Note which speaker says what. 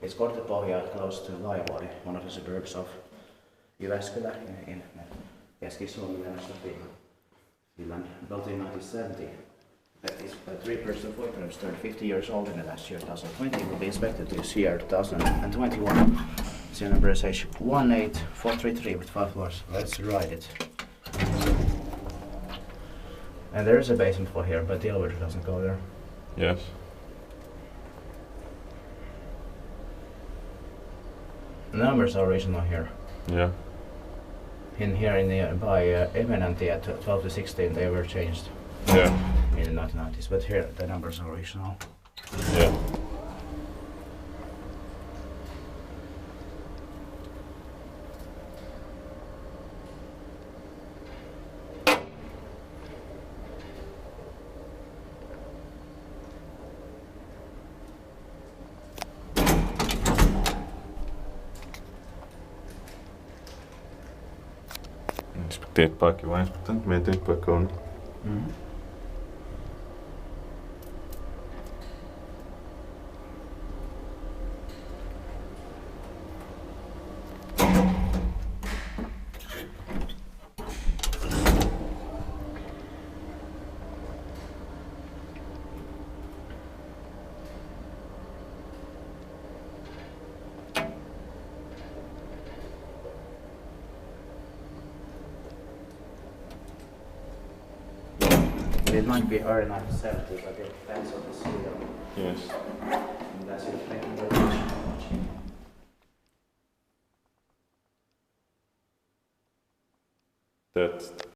Speaker 1: It's Kortepohja, close to Laivuori, one of the suburbs of Jyväskylä in Keski-Suomi, Finland, built in 1970. That is 3-person footprint, turned 50 years old in the last year, 2020. Will be inspected this year, 2021. The number is H18433 with 5 floors. Let's write it. And there is a basement floor here, but the elevator doesn't go there.
Speaker 2: Yes.
Speaker 1: The numbers are original here.
Speaker 2: Yeah.
Speaker 1: In here by Eminenti at 12 to 16 they were changed.
Speaker 2: Yeah.
Speaker 1: In the 1990s, but here the numbers are original.
Speaker 2: Yeah. Inspekteerpaakje vai inspektant? Meidän paikka on.
Speaker 1: Mm-hmm. It might be early 1970, but it depends on the seal.
Speaker 2: Yes.
Speaker 1: And that's it. Thank you very much.
Speaker 2: That